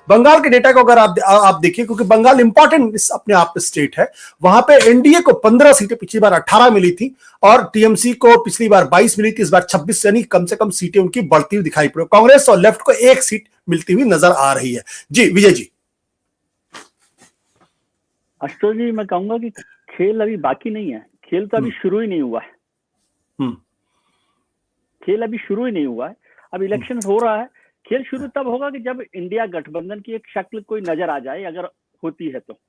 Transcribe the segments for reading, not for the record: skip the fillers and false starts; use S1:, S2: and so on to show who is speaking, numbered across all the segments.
S1: बंगाल के डेटा को अगर आप देखिए, क्योंकि बंगाल इंपॉर्टेंट अपने आप स्टेट है, वहां पे एनडीए को 15 सीटें, पिछली बार 18 मिली थी और टीएमसी को पिछली बार 22 मिली थी, इस बार 26, यानी कम से कम सीटें उनकी बढ़ती हुई दिखाई पड़ी। कांग्रेस और लेफ्ट को एक सीट मिलती हुई नजर आ रही है। जी विजय जी।
S2: आशुतोष जी, मैं कहूंगा कि खेल अभी बाकी नहीं है, खेल तो अभी शुरू ही नहीं हुआ है। खेल अभी शुरू ही नहीं हुआ है, अब इलेक्शन हो रहा है। खेल शुरू तब होगा कि जब इंडिया गठबंधन की एक शक्ल कोई नजर आ जाए, अगर होती है तो।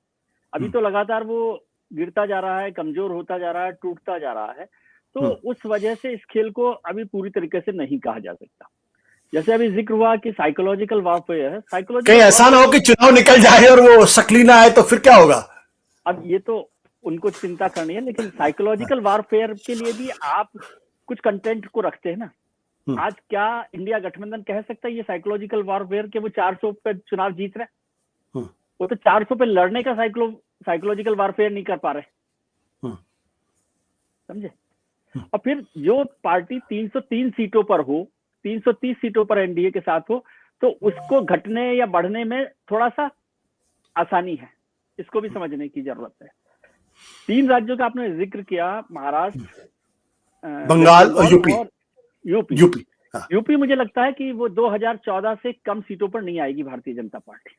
S2: अभी तो लगातार वो गिरता जा रहा है, कमजोर होता जा रहा है, टूटता जा रहा है, तो उस वजह से इस खेल को अभी पूरी तरीके से नहीं कहा जा सकता। जैसे अभी जिक्र हुआ कि साइकोलॉजिकल वॉरफेयर है, साइकोलॉजिकल
S1: कहीं ऐसा ना हो कि चुनाव निकल जाए और वो शक्ली ना आए तो फिर क्या होगा?
S2: अब ये तो उनको चिंता करनी है, लेकिन साइकोलॉजिकल वॉरफेयर के लिए भी आप कुछ कंटेंट को रखते हैं ना। आज क्या इंडिया गठबंधन कह सकता है ये साइकोलॉजिकल वॉरफेयर के वो 400 पे चुनाव जीत रहे? वो तो 400 पे लड़ने का साइकोलॉजिकल वॉरफेयर नहीं कर पा रहे, समझे? और फिर जो पार्टी 303 सीटों पर हो, 330 सीटों पर एनडीए के साथ हो, तो उसको घटने या बढ़ने में थोड़ा सा आसानी है, इसको भी समझने की जरूरत है। 3 राज्यों का आपने जिक्र किया, महाराष्ट्र,
S1: बंगाल और यूपी।
S2: यूपी मुझे लगता है कि वो 2014 से कम सीटों पर नहीं आएगी भारतीय जनता पार्टी,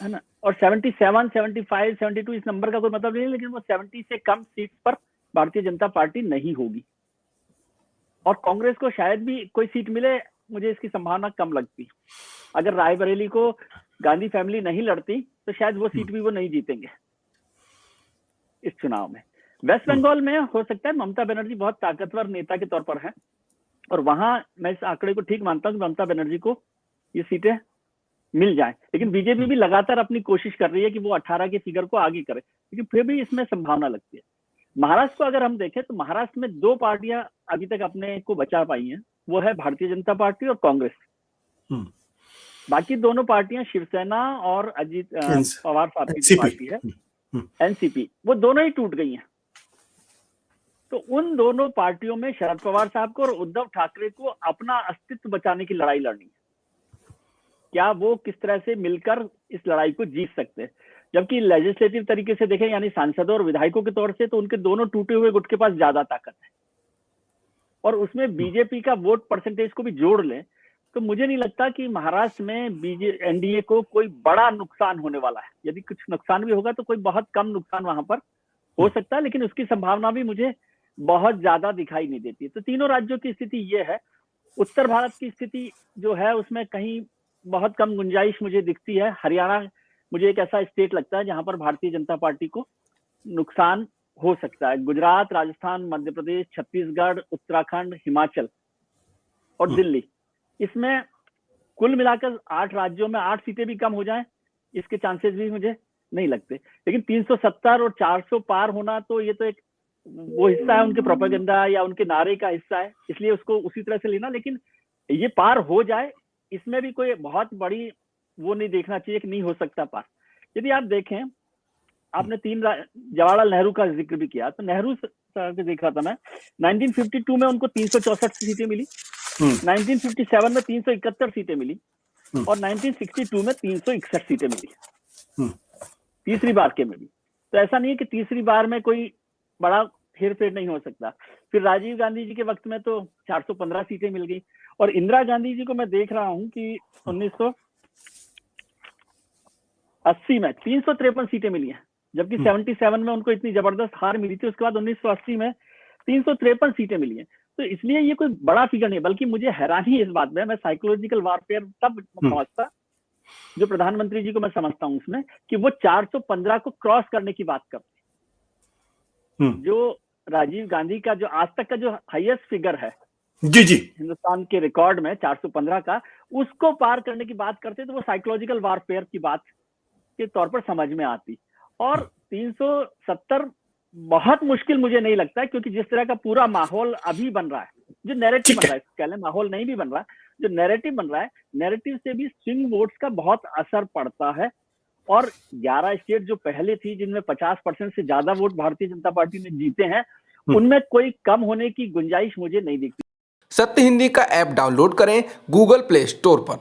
S2: है ना। और 77, 75, 72 इस नंबर का कोई मतलब नहीं है, लेकिन वो 70 से कम सीट पर भारतीय जनता पार्टी नहीं होगी। और कांग्रेस को शायद भी कोई सीट मिले, मुझे इसकी संभावना कम लगती। अगर रायबरेली को गांधी फैमिली नहीं लड़ती तो शायद वो सीट भी वो नहीं जीतेंगे इस चुनाव में। वेस्ट बंगाल में हो सकता है ममता बनर्जी बहुत ताकतवर नेता के तौर पर है, और वहां मैं इस आंकड़े को ठीक मानता हूं कि ममता बनर्जी को ये सीटें मिल जाए। लेकिन बीजेपी भी लगातार अपनी कोशिश कर रही है कि वो 18 के फिगर को आगे करे, लेकिन फिर भी इसमें संभावना लगती है। महाराष्ट्र को अगर हम देखें तो महाराष्ट्र में 2 पार्टियां अभी तक अपने को बचा पाई हैं, वो है भारतीय जनता पार्टी और कांग्रेस। बाकी दोनों पार्टियां शिवसेना और अजीत पवार साहब की पार्टी है एनसीपी, वो दोनों ही टूट गई हैं। तो उन दोनों पार्टियों में शरद पवार साहब को और उद्धव ठाकरे को अपना अस्तित्व बचाने की लड़ाई लड़नी है। क्या वो किस तरह से मिलकर इस लड़ाई को जीत सकते हैं? जबकि लेजिस्लेटिव तरीके से देखें, यानी सांसदों और विधायकों के तौर से, तो उनके दोनों टूटे हुए गुट के पास ज्यादा ताकत है। और उसमें बीजेपी का वोट परसेंटेज को भी जोड़ लें तो मुझे नहीं लगता कि महाराष्ट्र में एनडीए को कोई बड़ा नुकसान होने वाला है। यदि कुछ नुकसान भी होगा तो कोई बहुत कम नुकसान वहां पर हो सकता है, लेकिन उसकी संभावना भी मुझे बहुत ज्यादा दिखाई नहीं देती। तो तीनों राज्यों की स्थिति ये है। उत्तर भारत की स्थिति जो है उसमें कहीं बहुत कम गुंजाइश मुझे दिखती है। हरियाणा मुझे एक ऐसा स्टेट लगता है जहां पर भारतीय जनता पार्टी को नुकसान हो सकता है। गुजरात, राजस्थान, मध्य प्रदेश, छत्तीसगढ़, उत्तराखंड, हिमाचल और दिल्ली, इसमें कुल मिलाकर 8 राज्यों में 8 सीटें भी कम हो जाएं, इसके चांसेस भी मुझे नहीं लगते। लेकिन 370 और 400 पार होना, तो ये तो एक वो हिस्सा है उनके प्रोपेगेंडा या उनके नारे का हिस्सा है, इसलिए उसको उसी तरह से लेना। लेकिन ये पार हो जाए, इसमें भी कोई बहुत बड़ी वो नहीं देखना चाहिए कि नहीं हो सकता पार। यदि आप देखें, आपने 3 जवाहरलाल नेहरू का जिक्र भी किया, तो नेहरू साहब को देख रहा था मैं, 1952 में उनको 364 सीटें मिली, 1957 में 371 सीटें मिली और 1962 में 361 सीटें मिली, तीसरी बार के में भी। तो ऐसा नहीं है कि तीसरी बार में कोई बड़ा हेरफेर नहीं हो सकता। फिर राजीव गांधी जी के वक्त में तो 415 सीटें मिल गई, और इंदिरा गांधी जी को मैं देख रहा हूं कि 1980 में 353 सीटें मिली हैं, जबकि 77 में उनको इतनी जबरदस्त हार मिली थी। उसके बाद 1980 में 353 सीटें मिली हैं। तो इसलिए ये कोई बड़ा फिगर नहीं है, बल्कि मुझे हैरानी इस बात में, मैं साइकोलॉजिकल वॉरफेयर तब समझता जो प्रधानमंत्री जी को मैं समझता हूं उसमें, कि वो 415 को क्रॉस करने की बात करते। जो राजीव गांधी का जो आज तक का जो हाईएस्ट फिगर है
S1: जी
S2: हिंदुस्तान के रिकॉर्ड में 415 का, उसको पार करने की बात करते, तो वो साइकोलॉजिकल वॉरफेयर की बात के तौर पर समझ में आती। और 370 बहुत मुश्किल मुझे नहीं लगता है, क्योंकि जिस तरह का पूरा माहौल अभी बन रहा है, जो नैरेटिव बन रहा है, कह लें माहौल नहीं भी बन रहा है, जो नैरेटिव बन रहा है, नैरेटिव से भी स्विंग वोट्स का बहुत असर पड़ता है। और 11 स्टेट जो पहले थी जिनमें 50% से ज्यादा वोट भारतीय जनता पार्टी ने जीते हैं, उनमें कोई कम होने की गुंजाइश मुझे नहीं दिखती।
S3: सत्य हिंदी का ऐप डाउनलोड करें गूगल प्ले स्टोर पर।